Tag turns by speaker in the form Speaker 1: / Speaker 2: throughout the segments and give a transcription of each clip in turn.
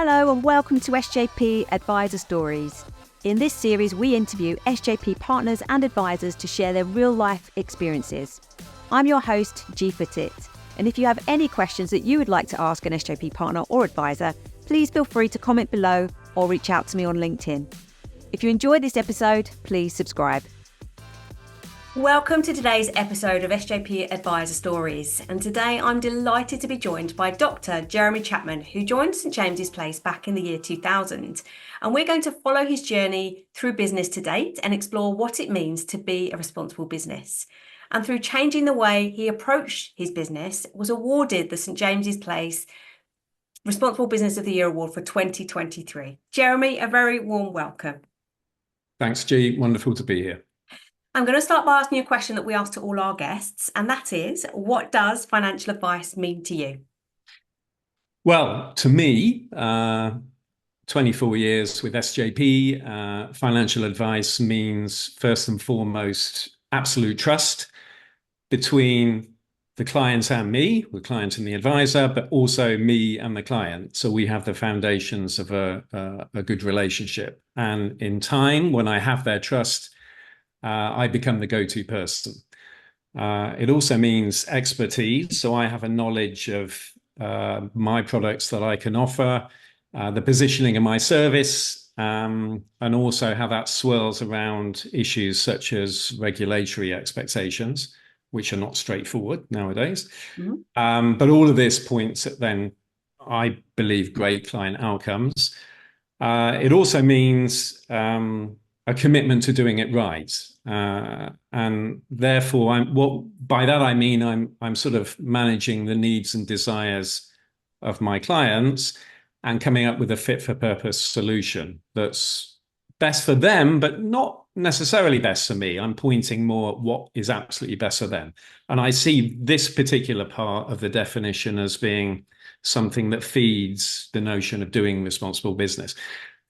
Speaker 1: Hello and welcome to SJP Advisor Stories. In this series, we interview SJP partners and advisors to share their real-life experiences. I'm your host, G for Tit, and if you have any questions that you would like to ask an SJP partner or advisor, please feel free to comment below or reach out to me on LinkedIn. If you enjoyed this episode, please subscribe. Welcome to today's episode of SJP Advisor Stories, and today I'm delighted to be joined by Dr. Jeremy Chapman, who joined St James's Place back in the year 2000, and we're going to follow his journey through business to date and explore what it means to be a responsible business. And through changing the way he approached his business, was awarded the St James's Place Responsible Business of the Year Award for 2023. Jeremy, a very warm welcome.
Speaker 2: Thanks, G. Wonderful to be here.
Speaker 1: I'm going to start by asking you a question that we ask to all our guests, and that is, what does financial advice mean to you?
Speaker 2: Well, to me, 24 years with SJP, financial advice means first and foremost absolute trust between the client and me, the client and the advisor, but also me and the client. So we have the foundations of a good relationship. And in time, when I have their trust, I become the go-to person. It also means expertise. So I have a knowledge of my products that I can offer, the positioning of my service, and also how that swirls around issues such as regulatory expectations, which are not straightforward nowadays. Mm-hmm. But all of this points at then, I believe, great client outcomes. It also means a commitment to doing it right. And therefore, by that I mean I'm sort of managing the needs and desires of my clients and coming up with a fit for purpose solution that's best for them, but not necessarily best for me. I'm pointing more at what is absolutely best for them. And I see this particular part of the definition as being something that feeds the notion of doing responsible business.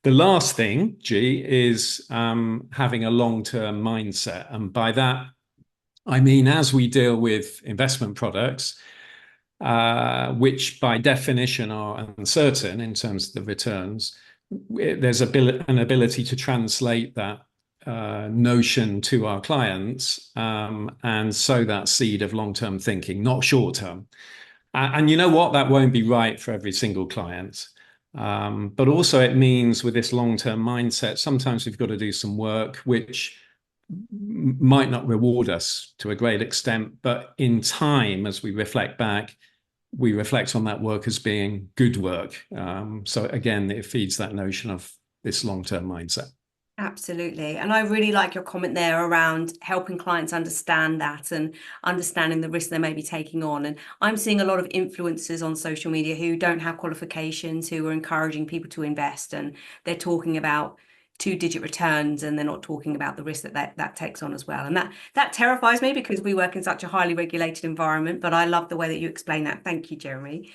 Speaker 2: The last thing, G, is having a long-term mindset. And by that, I mean, as we deal with investment products, which by definition are uncertain in terms of the returns, there's an ability to translate that notion to our clients and sow that seed of long-term thinking, not short-term. And you know what? That won't be right for every single client. But also it means with this long-term mindset, sometimes we've got to do some work which might not reward us to a great extent, but in time, as we reflect back, we reflect on that work as being good work. So again, it feeds that notion of this long-term mindset.
Speaker 1: Absolutely. And I really like your comment there around helping clients understand that and understanding the risk they may be taking on. And I'm seeing a lot of influencers on social media who don't have qualifications, who are encouraging people to invest, and they're talking about two-digit returns and they're not talking about the risk that takes on as well. And that terrifies me because we work in such a highly regulated environment, but I love the way that you explain that. Thank you, Jeremy.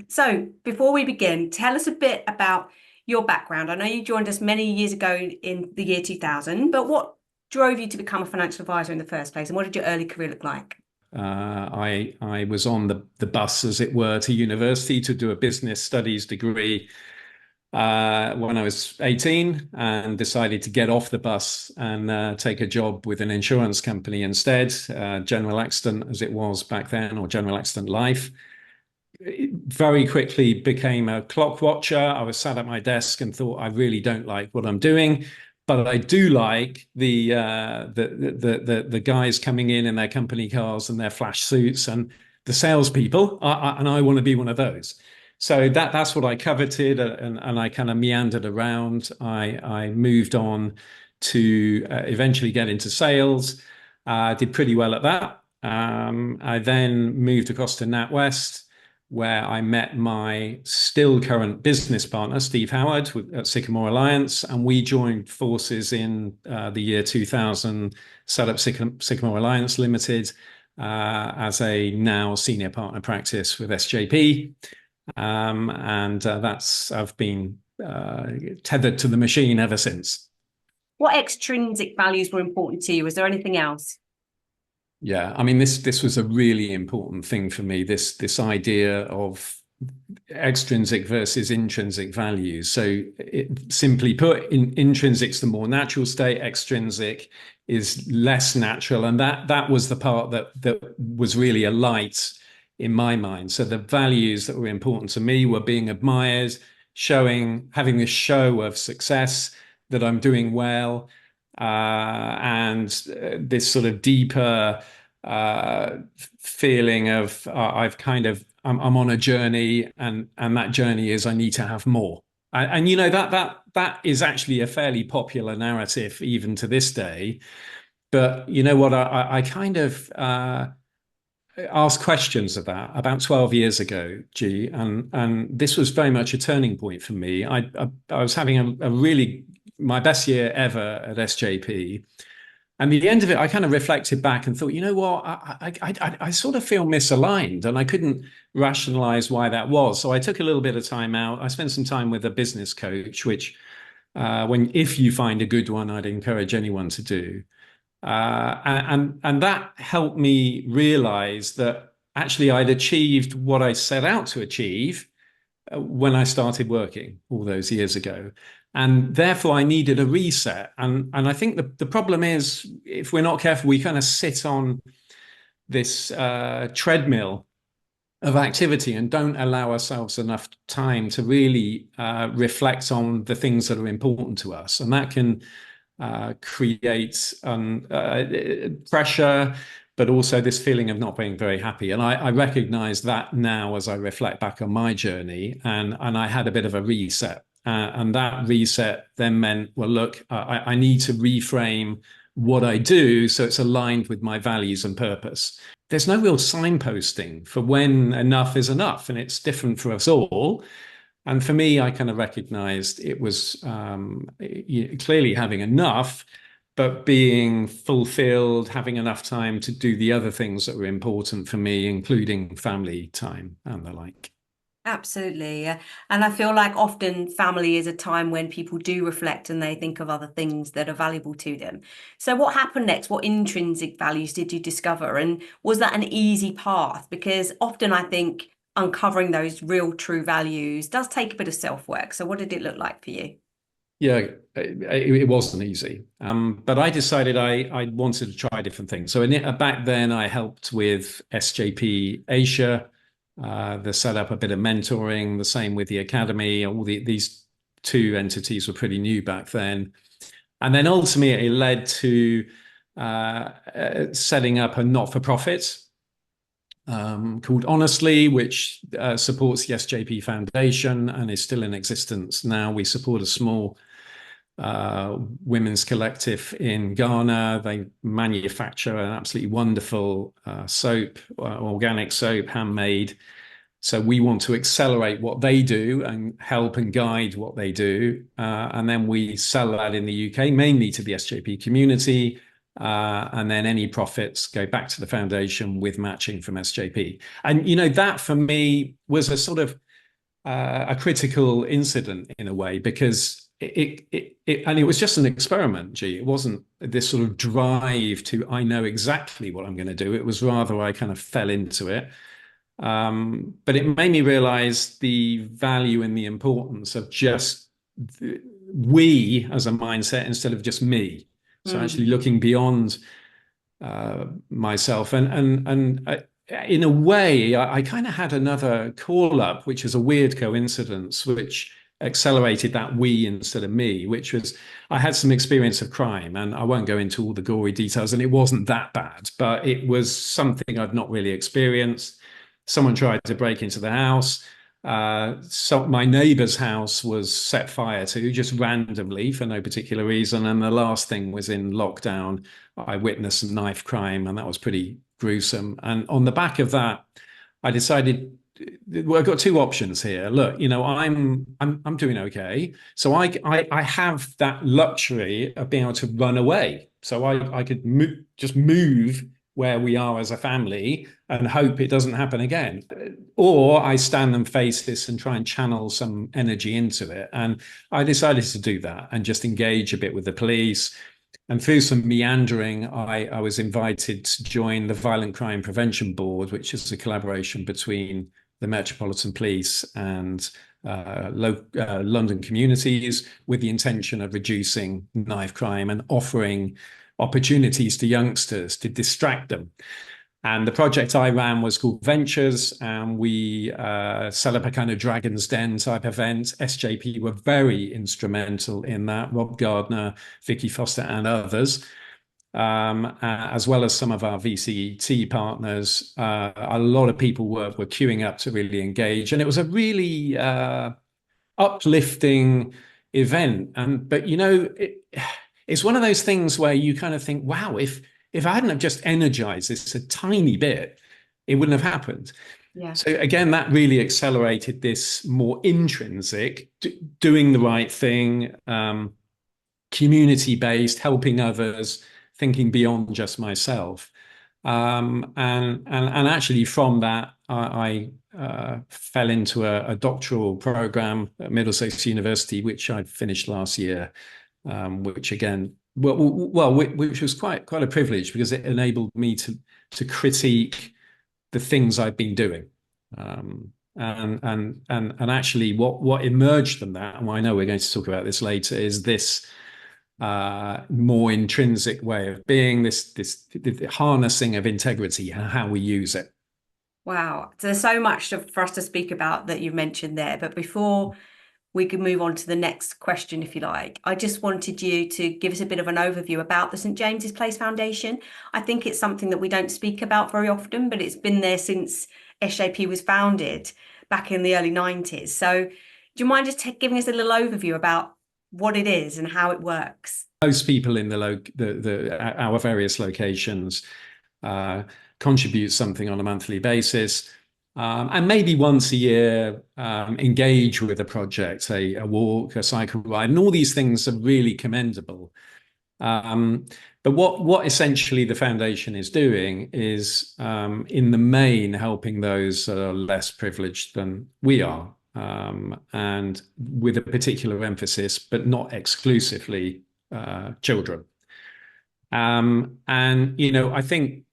Speaker 1: So before we begin, tell us a bit about your background. I know you joined us many years ago in the year 2000, but what drove you to become a financial advisor in the first place, and what did your early career look like?
Speaker 2: I was on the bus, as it were, to university to do a business studies degree when I was 18, and decided to get off the bus and take a job with an insurance company instead, General Accident as it was back then, or General Accident Life. It very quickly became a clock watcher. I was sat at my desk and thought, I really don't like what I'm doing, but I do like the guys coming in their company cars and their flash suits and the salespeople, and I want to be one of those. So that's what I coveted, and I kind of meandered around. I moved on to eventually get into sales. Did pretty well at that. I then moved across to NatWest, where I met my still current business partner, Steve Howard, at Sycamore Alliance, and we joined forces in the year 2000, set up Sycamore Alliance Limited as a now senior partner practice with SJP, and I've been tethered to the machine ever since.
Speaker 1: What extrinsic values were important to you? Was there anything else?
Speaker 2: Yeah, I mean, this was a really important thing for me, this idea of extrinsic versus intrinsic values. So simply put, intrinsic's the more natural state, extrinsic is less natural. And that was the part that was really a light in my mind. So the values that were important to me were being admired, having this show of success that I'm doing well, and this sort of deeper feeling of I'm on a journey, and that journey is I need to have more. And you know that is actually a fairly popular narrative even to this day. But you know what? I kind of asked questions of that about 12 years ago, G, and this was very much a turning point for me. I was having a really my best year ever at SJP. And at the end of it, I kind of reflected back and thought, you know what, I sort of feel misaligned, and I couldn't rationalize why that was. So I took a little bit of time out. I spent some time with a business coach, which if you find a good one, I'd encourage anyone to do. And that helped me realize that actually I'd achieved what I set out to achieve when I started working all those years ago. And therefore, I needed a reset. And I think the problem is, if we're not careful, we kind of sit on this treadmill of activity and don't allow ourselves enough time to really reflect on the things that are important to us. And that can create pressure, but also this feeling of not being very happy. And I recognize that now as I reflect back on my journey, and I had a bit of a reset. And that reset then meant, well, look, I need to reframe what I do so it's aligned with my values and purpose. There's no real signposting for when enough is enough, and it's different for us all. And for me, I kind of recognized it was clearly having enough, but being fulfilled, having enough time to do the other things that were important for me, including family time and the like.
Speaker 1: Absolutely. And I feel like often family is a time when people do reflect and they think of other things that are valuable to them. So what happened next? What intrinsic values did you discover? And was that an easy path? Because often I think uncovering those real true values does take a bit of self-work. So what did it look like for you?
Speaker 2: Yeah, it wasn't easy. But I decided I wanted to try different things. So back then I helped with SJP Asia. They set up a bit of mentoring, the same with the academy. These two entities were pretty new back then. And then ultimately it led to setting up a not-for-profit called Honestly, which supports the SJP Foundation and is still in existence now. We support a small women's collective in Ghana. They manufacture an absolutely wonderful soap, organic soap, handmade. So we want to accelerate what they do and help and guide what they do. And then we sell that in the UK, mainly to the SJP community. And then any profits go back to the foundation with matching from SJP. And, you know, that for me was a sort of a critical incident in a way, because it was just an experiment, G. It wasn't this sort of drive to, I know exactly what I'm going to do. It was rather, I kind of fell into it. But it made me realize the value and the importance of just we as a mindset instead of just me. So actually looking beyond myself, and in a way, I kind of had another call up, which is a weird coincidence, which accelerated that we instead of me, which was I had some experience of crime, and I won't go into all the gory details, and it wasn't that bad, but it was something I'd not really experienced. Someone tried to break into the house. So my neighbor's house was set fire to just randomly for no particular reason. And the last thing was in lockdown. I witnessed some knife crime, and that was pretty gruesome. And on the back of that, I decided, well, I've got two options here. Look, you know, I'm doing okay. So I have that luxury of being able to run away. So I could just move where we are as a family and hope it doesn't happen again. Or I stand and face this and try and channel some energy into it. And I decided to do that and just engage a bit with the police. And through some meandering, I was invited to join the Violent Crime Prevention Board, which is a collaboration between the Metropolitan Police and London communities with the intention of reducing knife crime and offering opportunities to youngsters to distract them. And the project I ran was called Ventures, and we set up a kind of Dragon's Den type event. SJP were very instrumental in that, Rob Gardner, Vicky Foster, and others, as well as some of our VCT partners. A lot of people were queuing up to really engage, and it was a really uplifting event. But it's one of those things where you kind of think, wow, if I hadn't have just energized this a tiny bit, it wouldn't have happened.
Speaker 1: Yeah.
Speaker 2: So again, that really accelerated this more intrinsic, doing the right thing, community-based, helping others, thinking beyond just myself. And actually from that, I fell into a doctoral program at Middlesex University, which I finished last year, which again, which was quite a privilege because it enabled me to critique the things I've been doing, and actually what emerged from that, and I know we're going to talk about this later, is this more intrinsic way of being, this harnessing of integrity and how we use it.
Speaker 1: Wow, there's so much for us to speak about that you mentioned there, but before we can move on to the next question, if you like, I just wanted you to give us a bit of an overview about the St James's Place Foundation. I think it's something that we don't speak about very often, but it's been there since SJP was founded back in the early 90s. So do you mind just giving us a little overview about what it is and how it works?
Speaker 2: Most people in our various locations contribute something on a monthly basis. And maybe once a year, engage with a project, a walk, a cycle ride, and all these things are really commendable. But what essentially the foundation is doing is, in the main, helping those that are less privileged than we are, and with a particular emphasis, but not exclusively, children. And I think,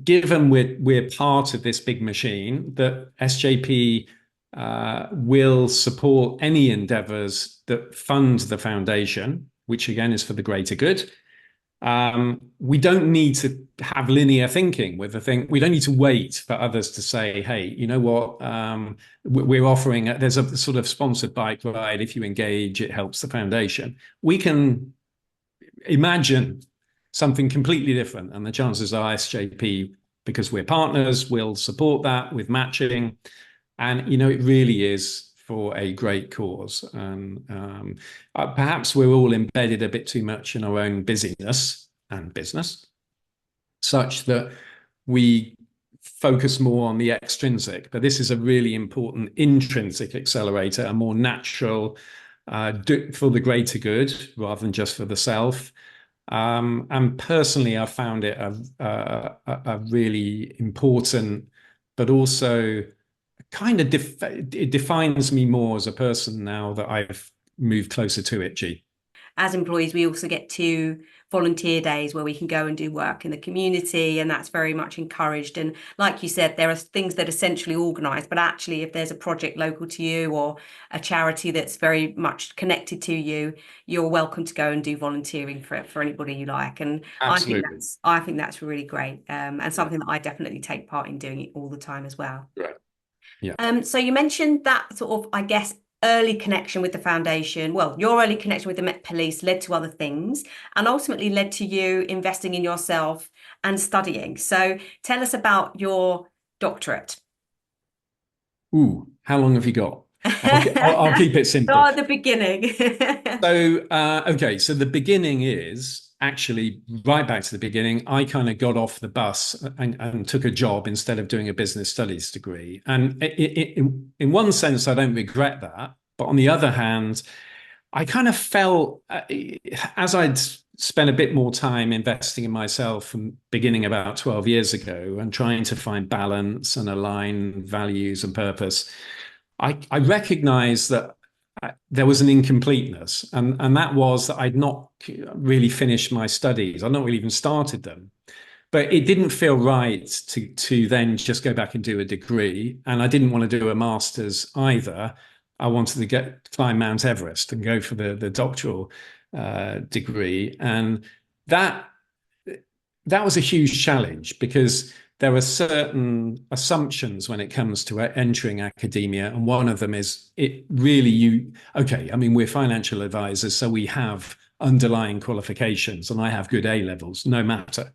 Speaker 2: given we're part of this big machine, that SJP will support any endeavours that fund the foundation, which again is for the greater good. We don't need to have linear thinking with the thing. We don't need to wait for others to say, hey, you know what, we're offering, there's a sort of sponsored bike ride. If you engage, it helps the foundation. We can imagine something completely different, and the chances are SJP, because we're partners, will support that with matching, and it really is for a great cause. And perhaps we're all embedded a bit too much in our own busyness and business, such that we focus more on the extrinsic, but this is a really important intrinsic accelerator, a more natural, for the greater good rather than just for the self. And personally, I found it a really important, but also kind of it defines me more as a person now that I've moved closer to it, G.
Speaker 1: As employees, we also get 2 volunteer days where we can go and do work in the community, and that's very much encouraged. And like you said, there are things that are centrally organised, but actually if there's a project local to you or a charity that's very much connected to you, you're welcome to go and do volunteering for anybody you like. And
Speaker 2: Absolutely.
Speaker 1: I think that's really great, and something that I definitely take part in doing it all the time as well.
Speaker 2: Right. Yeah.
Speaker 1: So you mentioned that sort of, I guess, early connection with the foundation. Well, your early connection with the Met Police led to other things and ultimately led to you investing in yourself and studying. So tell us about your doctorate.
Speaker 2: Ooh, how long have you got? I'll keep it simple.
Speaker 1: Start at the beginning.
Speaker 2: Okay, so the beginning is actually right back to the beginning. I kind of got off the bus and took a job instead of doing a business studies degree. And in one sense, I don't regret that. But on the other hand, I kind of felt, as I'd spent a bit more time investing in myself from beginning about 12 years ago and trying to find balance and align values and purpose, I recognized that there was an incompleteness, and that was that I'd not really finished my studies. I'd not really even started them. but it didn't feel right to then just go back and do a degree. And I didn't want to do a master's either. I wanted to climb Mount Everest and go for the doctoral degree. And that was a huge challenge, because there are certain assumptions when it comes to entering academia. And one of them is I mean, we're financial advisors, so we have underlying qualifications, and I have good A levels, no matter.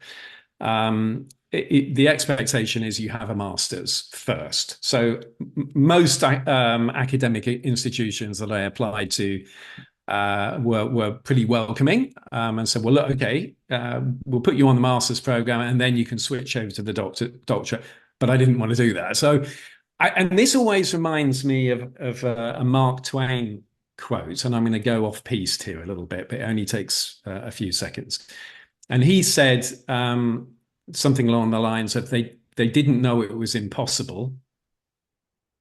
Speaker 2: The expectation is you have a master's first. So most academic institutions that I applied to were pretty welcoming, and said, well, look, okay, we'll put you on the master's program and then you can switch over to the doctorate. But I didn't want to do that. So, and this always reminds me of a Mark Twain quote, and I'm going to go off piste here a little bit, but it only takes a few seconds. And he said something along the lines of they didn't know it was impossible,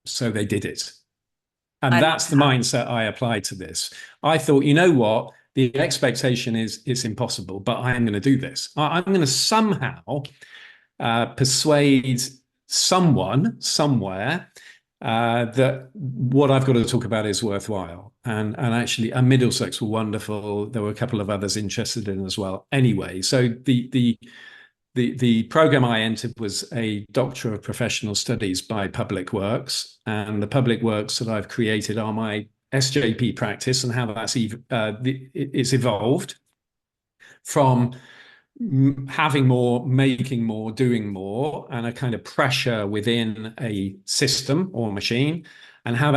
Speaker 2: so they did it. And that's the mindset I applied to this. I thought, you know what? The expectation is it's impossible, but I am going to do this. I'm going to somehow persuade someone somewhere that what I've got to talk about is worthwhile. And actually, Middlesex were wonderful. There were a couple of others interested in as well. Anyway, so the program I entered was a Doctorate of Professional Studies by Public Works, and the Public Works that I've created are my SJP practice, and how that's it's evolved from having more, making more, doing more, and a kind of pressure within a system or machine, and how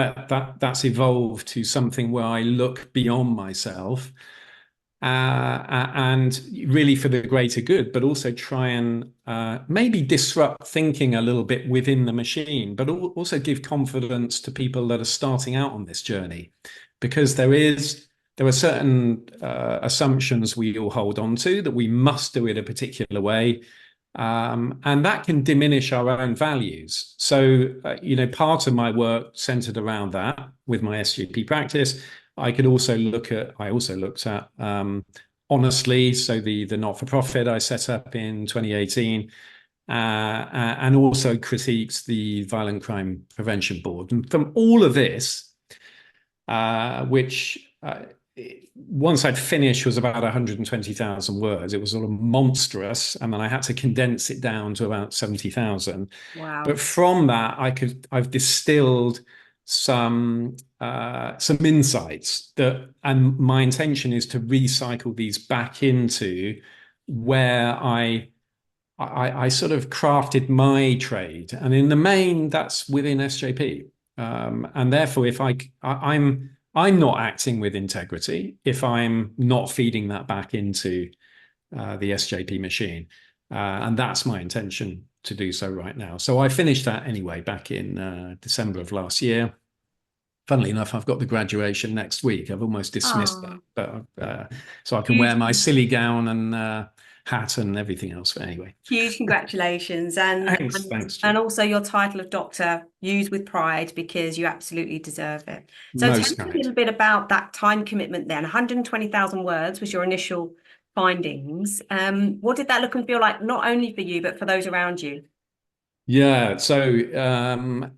Speaker 2: that's evolved to something where I look beyond myself. And really for the greater good, but also try and maybe disrupt thinking a little bit within the machine, but also give confidence to people that are starting out on this journey, because there are certain assumptions we all hold on to, that we must do it a particular way, and that can diminish our own values. So, part of my work centered around that with my SGP practice. I also looked at Honestly, so the not-for-profit I set up in 2018, and also critiqued the Violent Crime Prevention Board. And from all of this, which once I'd finished was about 120,000 words, it was sort of monstrous, and then I had to condense it down to about 70,000.
Speaker 1: Wow!
Speaker 2: But from that, I've distilled some insights and my intention is to recycle these back into where I sort of crafted my trade, and in the main that's within SJP, and therefore if I'm not acting with integrity if I'm not feeding that back into the SJP machine, and that's my intention to do so right now. So I finished that anyway back in December of last year. Funnily enough, I've got the graduation next week. I've almost dismissed that, but so I can wear my silly gown and hat and everything else. But anyway,
Speaker 1: huge congratulations, and
Speaker 2: thanks,
Speaker 1: and also your title of doctor, used with pride, because you absolutely deserve it. So tell me a little bit about that time commitment. Then 120,000 words was your initial findings. What did that look and feel like, not only for you but for those around you?
Speaker 2: Yeah, so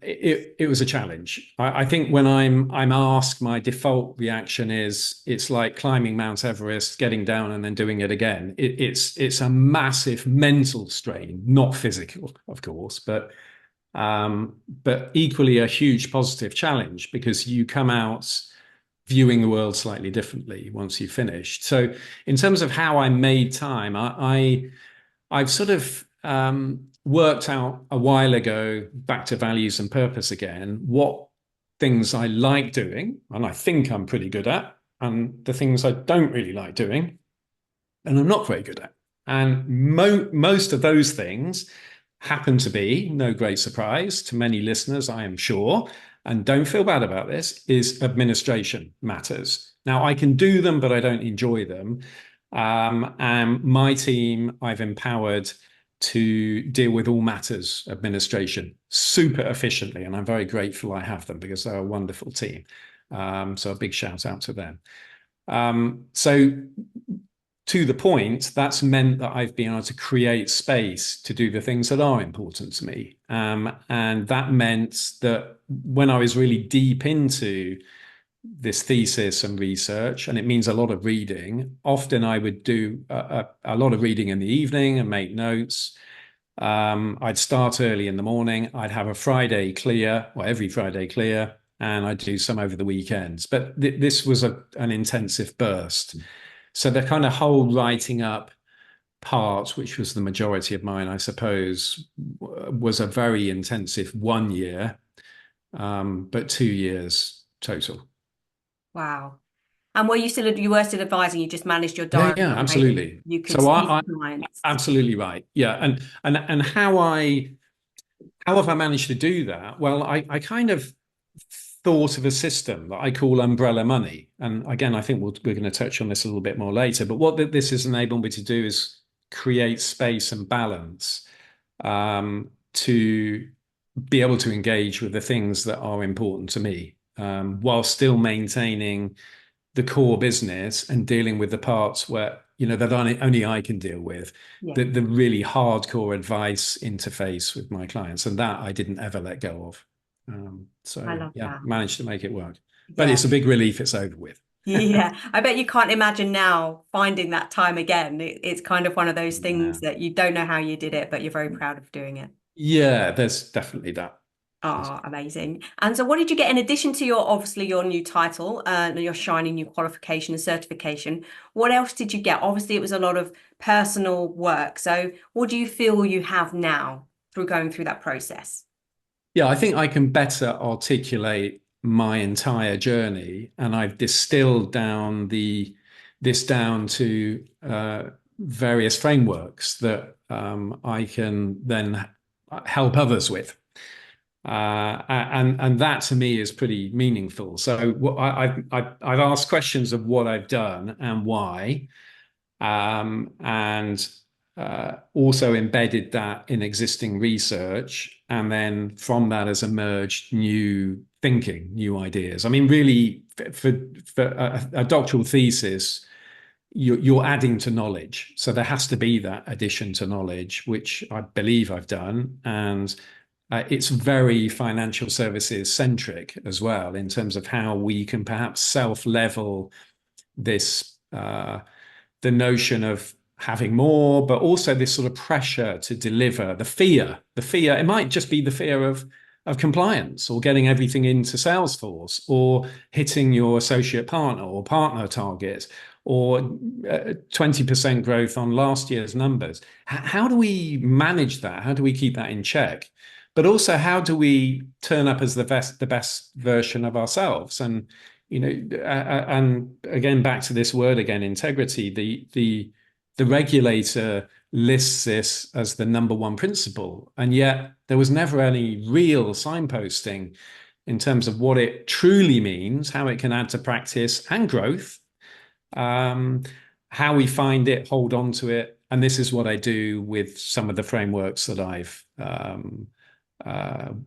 Speaker 2: it was a challenge. I think when I'm asked, my default reaction is it's like climbing Mount Everest, getting down and then doing it again. It's a massive mental strain, not physical, of course, but equally a huge positive challenge, because you come out viewing the world slightly differently once you've finished. So in terms of how I made time, I've sort of worked out a while ago, back to values and purpose again, what things I like doing and I think I'm pretty good at, and the things I don't really like doing and I'm not very good at. And most of those things happen to be, no great surprise to many listeners, I am sure, and don't feel bad about this, is administration matters. Now, I can do them, but I don't enjoy them. And my team, I've empowered to deal with all matters administration super efficiently, and I'm very grateful I have them, because they're a wonderful team. So a big shout out to them. So to the point, that's meant that I've been able to create space to do the things that are important to me. And that meant that when I was really deep into this thesis and research, and it means a lot of reading, often I would do a lot of reading in the evening and make notes. I'd start early in the morning. I'd have a Friday clear, or every Friday clear, and I'd do some over the weekends. But this was an intensive burst. So the kind of whole writing up part, which was the majority of mine, I suppose, was a very intensive 1 year, but 2 years total.
Speaker 1: Wow. And you were still advising, you just managed your
Speaker 2: Yeah,
Speaker 1: diary
Speaker 2: yeah,
Speaker 1: in a way that
Speaker 2: absolutely.
Speaker 1: you could
Speaker 2: So
Speaker 1: see
Speaker 2: I
Speaker 1: clients.
Speaker 2: absolutely right. Yeah, and how have I managed to do that? Well, I kind of thought of a system that I call umbrella money. And again, I think we're going to touch on this a little bit more later. But what this has enabled me to do is create space and balance to be able to engage with the things that are important to me, while still maintaining the core business and dealing with the parts where, that only I can deal with,
Speaker 1: Yeah.
Speaker 2: the really hardcore advice interface with my clients. And that I didn't ever let go of.
Speaker 1: I
Speaker 2: So
Speaker 1: love
Speaker 2: yeah,
Speaker 1: that.
Speaker 2: managed to make it work. But
Speaker 1: Yeah.
Speaker 2: it's a big relief it's over with.
Speaker 1: Yeah. I bet you can't imagine now finding that time again. It's kind of one of those things
Speaker 2: Yeah.
Speaker 1: that you don't know how you did it, but you're very proud of doing it.
Speaker 2: Yeah, there's definitely that.
Speaker 1: Oh, amazing. And so what did you get in addition to your new title, and your shiny new qualification and certification? What else did you get? Obviously, it was a lot of personal work. So what do you feel you have now through going through that process?
Speaker 2: Yeah, I think I can better articulate my entire journey, and I've distilled this down to various frameworks that I can then help others with. And that to me is pretty meaningful. So I've asked questions of what I've done and why, and also embedded that in existing research, and then from that has emerged new thinking, new ideas. I mean, really, for a doctoral thesis, you're adding to knowledge, so there has to be that addition to knowledge, which I believe I've done, and it's very financial services centric as well, in terms of how we can perhaps self-level this, the notion of having more, but also this sort of pressure to deliver, the fear, it might just be the fear of compliance, or getting everything into Salesforce, or hitting your associate partner or partner target, or 20% growth on last year's numbers. How do we manage that? How do we keep that in check? But also, how do we turn up as the best version of ourselves? And and again, back to this word again, integrity. The regulator lists this as the number one principle, and yet there was never any real signposting in terms of what it truly means, how it can add to practice and growth, how we find it, hold on to it. And this is what I do with some of the frameworks that I've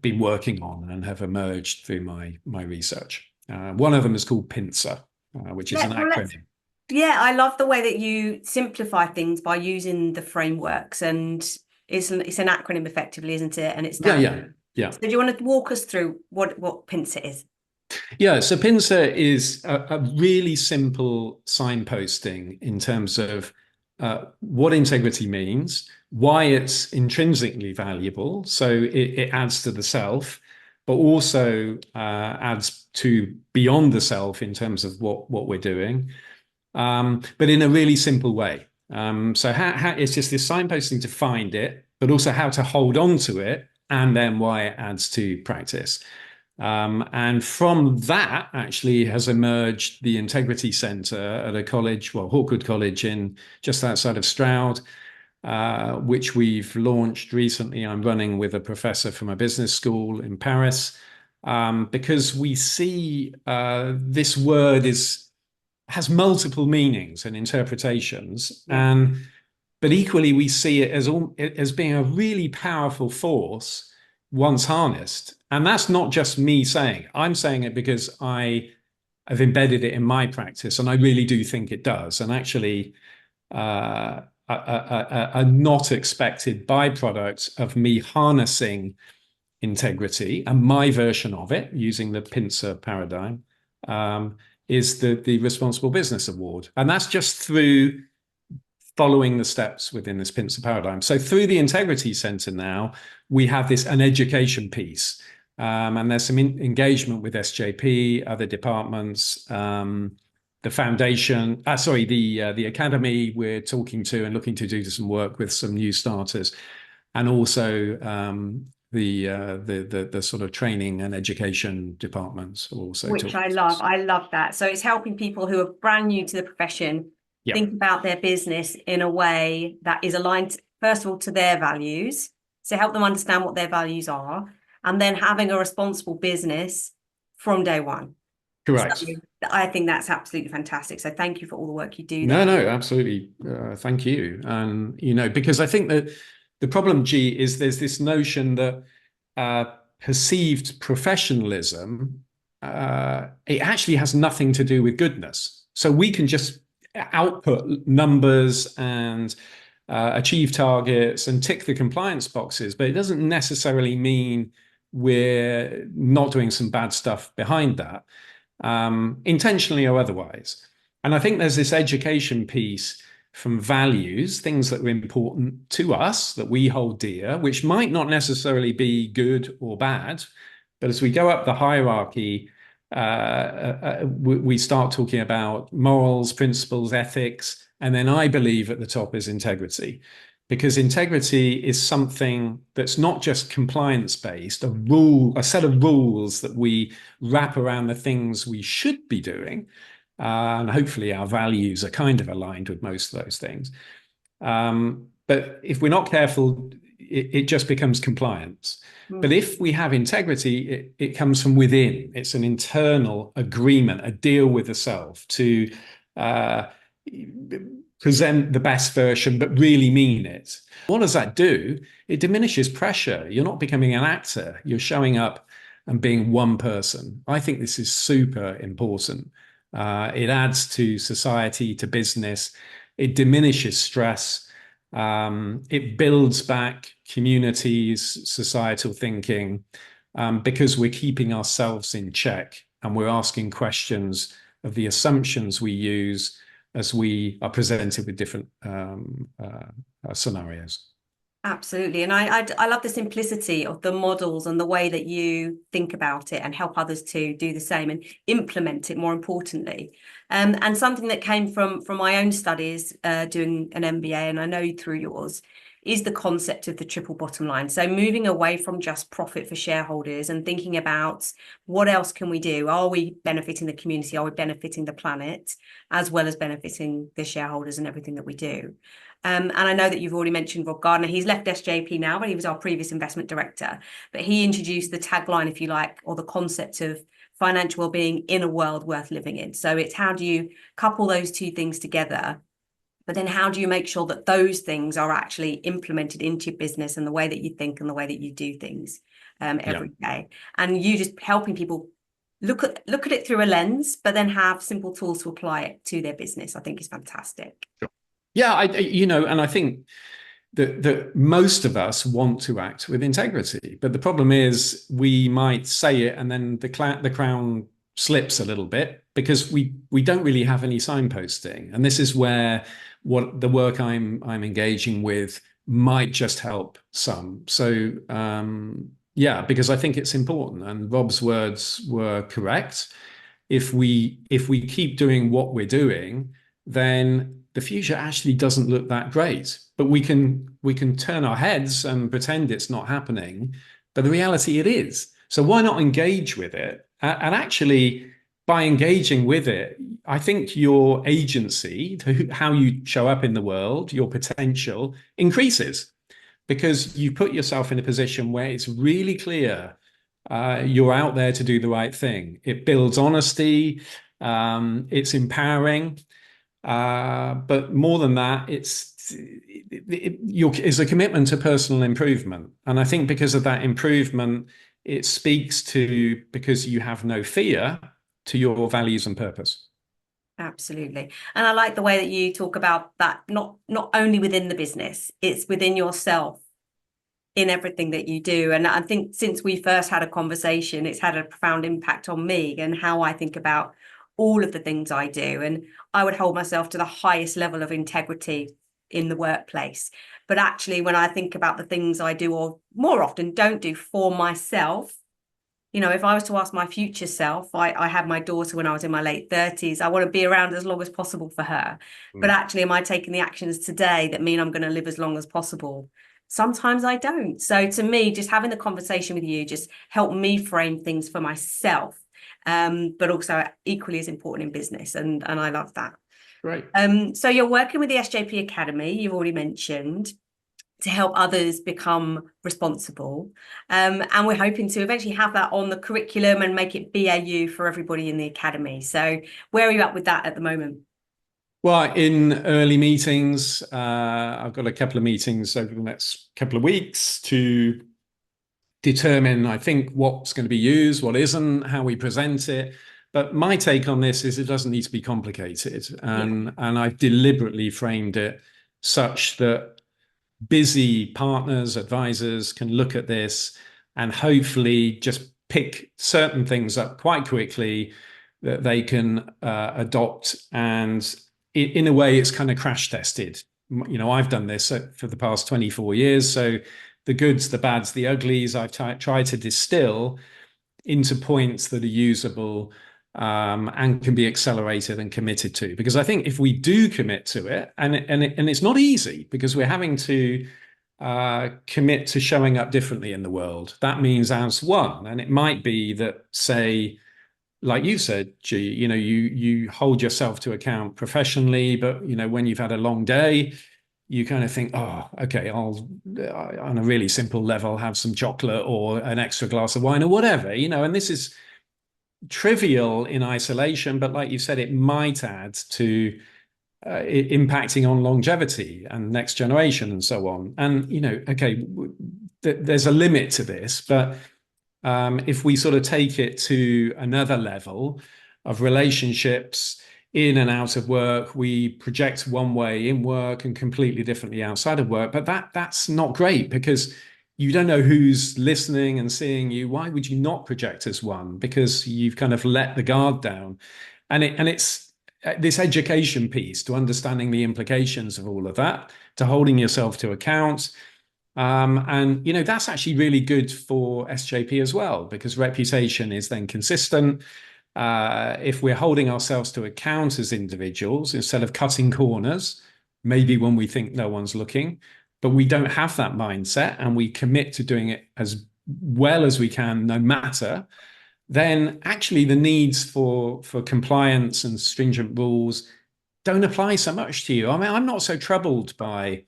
Speaker 2: been working on and have emerged through my research. One of them is called PINSA, which is an acronym.
Speaker 1: Yeah, I love the way that you simplify things by using the frameworks, and it's an acronym effectively, isn't it? And it's down.
Speaker 2: Yeah.
Speaker 1: So do you want to walk us through what PINSA is?
Speaker 2: Yeah, so PINSA is a really simple signposting in terms of what integrity means, why it's intrinsically valuable, so it adds to the self, but also adds to beyond the self in terms of what we're doing, but in a really simple way. So how it's just this signposting to find it, but also how to hold on to it, and then why it adds to practice. And from that actually has emerged the Integrity Centre at a college, well, Hawkwood College in just outside of Stroud, which we've launched recently. I'm running with a professor from a business school in Paris, because we see this word has multiple meanings and interpretations, but equally we see it as being a really powerful force once harnessed. And that's not just me saying it. I'm saying it because I have embedded it in my practice, and I really do think it does. And actually, a not expected byproduct of me harnessing integrity, and my version of it using the pincer paradigm is the Responsible Business Award. And that's just through following the steps within this pincer paradigm. So through the Integrity Center now, we have an education piece. And there's some engagement with SJP, other departments, the foundation, the academy we're talking to and looking to do some work with some new starters, and also the sort of training and education departments also.
Speaker 1: Which I love. I love that. So it's helping people who are brand new to the profession think about their business in a way that is aligned, first of all, to their values. So help them understand what their values are, and then having a responsible business from day one.
Speaker 2: Correct.
Speaker 1: So I think that's absolutely fantastic. So thank you for all the work you do there.
Speaker 2: No, absolutely. Thank you. And, because I think that the problem, G, is there's this notion that perceived professionalism, it actually has nothing to do with goodness. So we can just output numbers and achieve targets and tick the compliance boxes, but it doesn't necessarily mean we're not doing some bad stuff behind that, intentionally or otherwise. And I think there's this education piece from values, things that are important to us, that we hold dear, which might not necessarily be good or bad, but as we go up the hierarchy, we start talking about morals, principles, ethics, and then I believe at the top is integrity. Because integrity is something that's not just compliance-based, a set of rules that we wrap around the things we should be doing. And hopefully our values are kind of aligned with most of those things. But if we're not careful, it just becomes compliance. But if we have integrity, it comes from within. It's an internal agreement, a deal with the self to present the best version, but really mean it. What does that do? It diminishes pressure. You're not becoming an actor. You're showing up and being one person. I think this is super important. It adds to society, to business. It diminishes stress. It builds back communities, societal thinking, because we're keeping ourselves in check and we're asking questions of the assumptions we use as we are presented with different scenarios.
Speaker 1: Absolutely. And I love the simplicity of the models and the way that you think about it and help others to do the same and implement it, more importantly. And something that came from my own studies doing an MBA, and I know through yours, is the concept of the triple bottom line. So moving away from just profit for shareholders and thinking about what else can we do? Are we benefiting the community? Are we benefiting the planet, as well as benefiting the shareholders and everything that we do? And I know that you've already mentioned Rob Gardner. He's left SJP now, but he was our previous investment director. But he introduced the tagline, if you like, or the concept of financial well-being in a world worth living in. So it's how do you couple those two things together? But then how do you make sure that those things are actually implemented into your business and the way that you think and the way that you do things every day? And you just helping people look at it through a lens, but then have simple tools to apply it to their business, I think is fantastic.
Speaker 2: Sure. Yeah, and I think that most of us want to act with integrity, but the problem is we might say it and then the crown slips a little bit because we don't really have any signposting. And this is where what the work I'm engaging with might just help some. So yeah, because I think it's important, and Rob's words were correct. If we keep doing what we're doing, then the future actually doesn't look that great. But we can turn our heads and pretend it's not happening, but the reality it is. So why not engage with it? And actually, by engaging with it, I think your agency, how you show up in the world, your potential increases, because you put yourself in a position where it's really clear you're out there to do the right thing. It builds honesty, it's empowering, but more than that, it's a commitment to personal improvement. And I think because of that improvement, it speaks to, because you have no fear, to your values and purpose.
Speaker 1: Absolutely. And I like the way that you talk about that, not only within the business, it's within yourself in everything that you do. And I think since we first had a conversation, it's had a profound impact on me and how I think about all of the things I do. And I would hold myself to the highest level of integrity in the workplace. But actually, when I think about the things I do, or more often don't do for myself, you know, if I was to ask my future self, I had my daughter when I was in my late 30s. I want to be around as long as possible for her. But actually, am I taking the actions today that mean I'm going to live as long as possible? Sometimes I don't. So to me, just having the conversation with you just helped me frame things for myself, but also equally as important in business. And I love that.
Speaker 2: Right.
Speaker 1: So you're working with the SJP Academy, you've already mentioned, to help others become responsible. And we're hoping to eventually have that on the curriculum and make it BAU for everybody in the academy. So where are you at with that at the moment?
Speaker 2: Well, in early meetings, I've got a couple of meetings over the next couple of weeks to determine, I think, what's going to be used, what isn't, how we present it. But my take on this is it doesn't need to be complicated. And I've deliberately framed it such that busy partners, advisors can look at this and hopefully just pick certain things up quite quickly that they can adopt. And in a way, it's kind of crash tested. You know, I've done this for the past 24 years. So the goods, the bads, the uglies, I've tried to distill into points that are usable and can be accelerated and committed to. Because I think if we do commit to it, and it's not easy because we're having to commit to showing up differently in the world. That means as one, and it might be that, say, like you said, G, you know, you hold yourself to account professionally, but you know, when you've had a long day, you kind of think, oh, okay, I'll on a really simple level have some chocolate or an extra glass of wine or whatever, you know, and this is trivial in isolation, but like you said, it might add to impacting on longevity and next generation and so on. And, you know, okay, there's a limit to this, but if we sort of take it to another level of relationships in and out of work, we project one way in work and completely differently outside of work. But that's not great because you don't know who's listening and seeing you. Why would you not project as one? Because you've kind of let the guard down. And it's this education piece to understanding the implications of all of that, to holding yourself to account. And, you know, that's actually really good for SJP as well, because reputation is then consistent. If we're holding ourselves to account as individuals, instead of cutting corners, maybe when we think no one's looking, but we don't have that mindset and we commit to doing it as well as we can, no matter, then actually the needs for compliance and stringent rules don't apply so much to you. I mean, I'm not so troubled by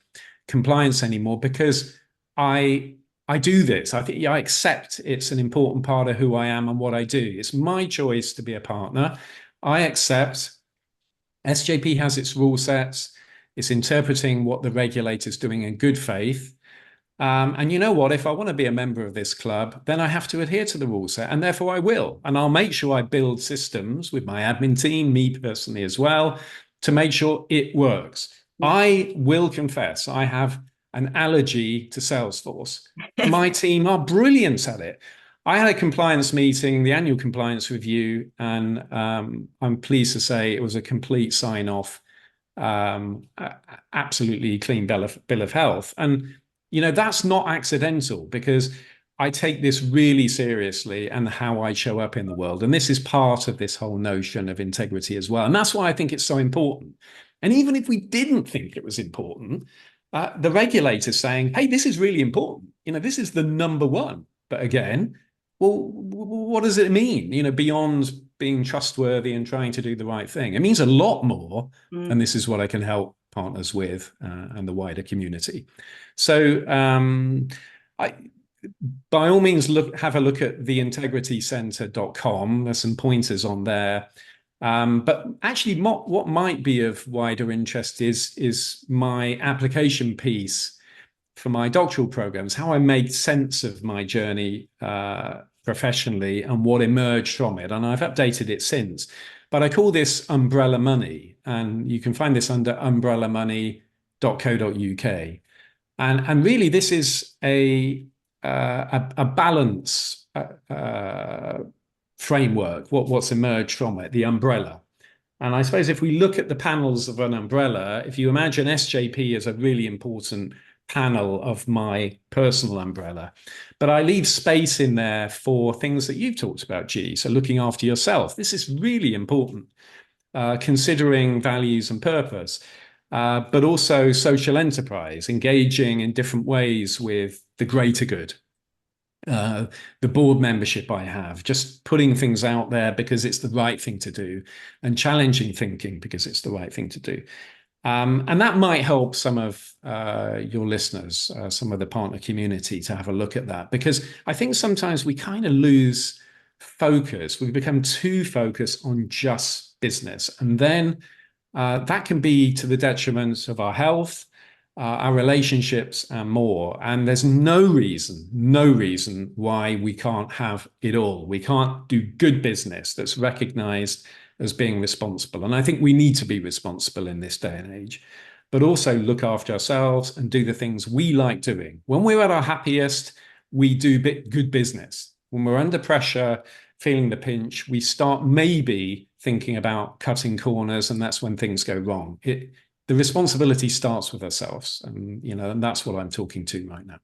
Speaker 2: compliance anymore because I do this. I think I accept it's an important part of who I am and what I do. It's my choice to be a partner. I accept SJP has its rule sets. It's interpreting what the regulator's doing in good faith. And you know what? If I want to be a member of this club, then I have to adhere to the rule set, and therefore I will. And I'll make sure I build systems with my admin team, me personally as well, to make sure it works. I will confess, I have an allergy to Salesforce. My team are brilliant at it. I had a compliance meeting, the annual compliance review, and I'm pleased to say it was a complete sign-off, absolutely clean bill of health. And you know, that's not accidental because I take this really seriously and how I show up in the world. And this is part of this whole notion of integrity as well. And that's why I think it's so important. And even if we didn't think it was important, the regulator's saying, hey, this is really important. You know, this is the number one. But again, well, what does it mean? You know, beyond being trustworthy and trying to do the right thing, it means a lot more. And this is what I can help partners with and the wider community. So by all means, have a look at theintegritycenter.com. There's some pointers on there. But actually, what might be of wider interest is my application piece for my doctoral programs, how I made sense of my journey professionally and what emerged from it. And I've updated it since. But I call this umbrella money. And you can find this under umbrellamoney.co.uk. And really, this is a balance framework, what's emerged from it, the umbrella. And I suppose if we look at the panels of an umbrella, if you imagine SJP as a really important panel of my personal umbrella, but I leave space in there for things that you've talked about, G. So looking after yourself. This is really important, considering values and purpose, but also social enterprise, engaging in different ways with the greater good. The board membership I have, just putting things out there because it's the right thing to do, and challenging thinking because it's the right thing to do. And that might help some of your listeners, some of the partner community, to have a look at that, because I think sometimes we kind of lose focus. We become too focused on just business, and then that can be to the detriment of our health, our relationships, and more. And there's no reason why we can't have it all. We can't do good business that's recognized as being responsible. And I think we need to be responsible in this day and age, but also look after ourselves and do the things we like doing. When we're at our happiest, we do good business. When we're under pressure, feeling the pinch, we start maybe thinking about cutting corners, and that's when things go wrong. The responsibility starts with ourselves, and that's what I'm talking to right now.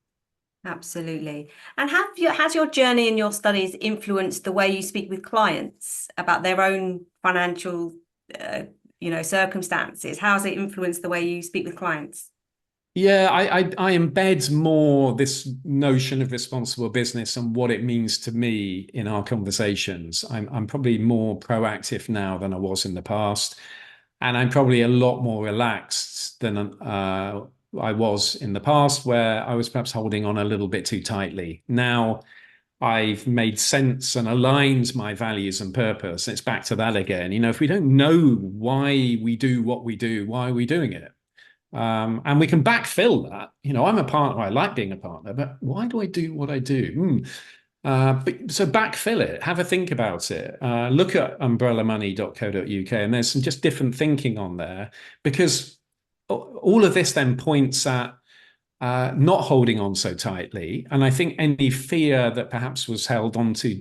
Speaker 1: Absolutely. And has your journey in your studies influenced the way you speak with clients about their own financial, circumstances? How has it influenced the way you speak with clients?
Speaker 2: Yeah, I embed more this notion of responsible business and what it means to me in our conversations. I'm probably more proactive now than I was in the past. And I'm probably a lot more relaxed than I was in the past, where I was perhaps holding on a little bit too tightly. Now I've made sense and aligned my values and purpose. It's back to that again. If we don't know why we do what we do, why are we doing it? And we can backfill that. I'm a partner. I like being a partner, but why do I do what I do? So backfill it, have a think about it, look at umbrellamoney.co.uk, and there's some just different thinking on there, because all of this then points at not holding on so tightly. And I think any fear that perhaps was held on to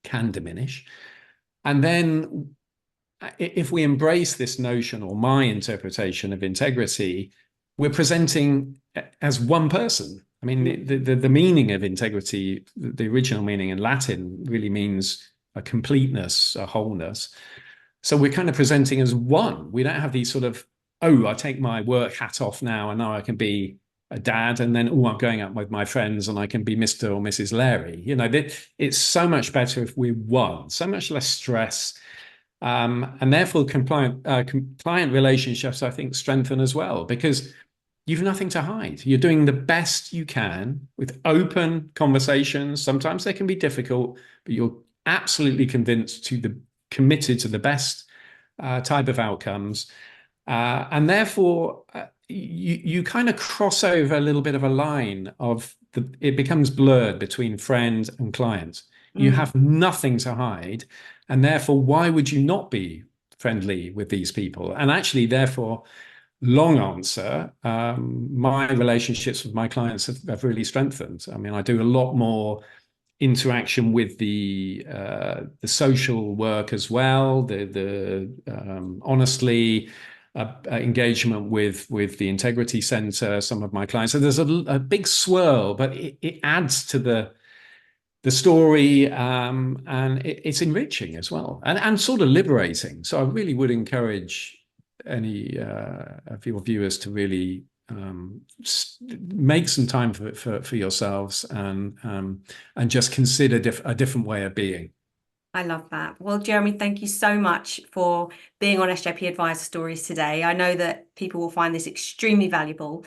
Speaker 2: can diminish. And then if we embrace this notion, or my interpretation of integrity, we're presenting as one person. I mean, the meaning of integrity, the original meaning in Latin, really means a completeness, a wholeness. So we're kind of presenting as one. We don't have these sort of, I take my work hat off now, and now I can be a dad, and then, I'm going out with my friends and I can be Mr. or Mrs. Larry. It's so much better if we're one, so much less stress. And therefore client relationships, I think, strengthen as well, because you've nothing to hide. You're doing the best you can with open conversations. Sometimes they can be difficult, but you're absolutely committed to the best type of outcomes. And therefore, you kind of cross over a little bit of a line of it becomes blurred between friend and client. You have nothing to hide. And therefore, why would you not be friendly with these people? And actually, therefore, long answer, my relationships with my clients have really strengthened. I mean, I do a lot more interaction with the social work as well, the honestly engagement with the Integrity Center, some of my clients. So there's a big swirl, but it adds to the story, and it's enriching as well, and sort of liberating. So I really would encourage any of your viewers to really make some time for yourselves, and just consider a different way of being.
Speaker 1: I love that. Well, Jeremy, thank you so much for being on SJP Advisor Stories today. I know that people will find this extremely valuable.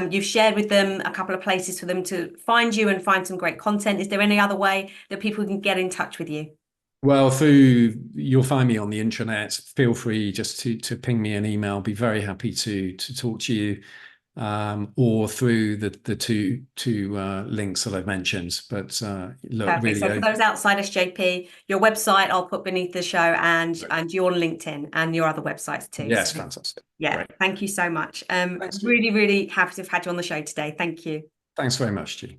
Speaker 1: You've shared with them a couple of places for them to find you and find some great content. Is there any other way that people can get in touch with you?
Speaker 2: Well, you'll find me on the intranet. Feel free just to ping me an email. Be very happy to talk to you. or through the two links that I've mentioned. But look,
Speaker 1: Perfect.
Speaker 2: really,
Speaker 1: So for those outside SJP, your website I'll put beneath the show, and your LinkedIn and your other websites too.
Speaker 2: Yes,
Speaker 1: so,
Speaker 2: fantastic.
Speaker 1: Yeah,
Speaker 2: Great.
Speaker 1: Thank you so much.
Speaker 2: Thanks,
Speaker 1: Really, really happy to have had you on the show today. Thank you.
Speaker 2: Thanks very much, G.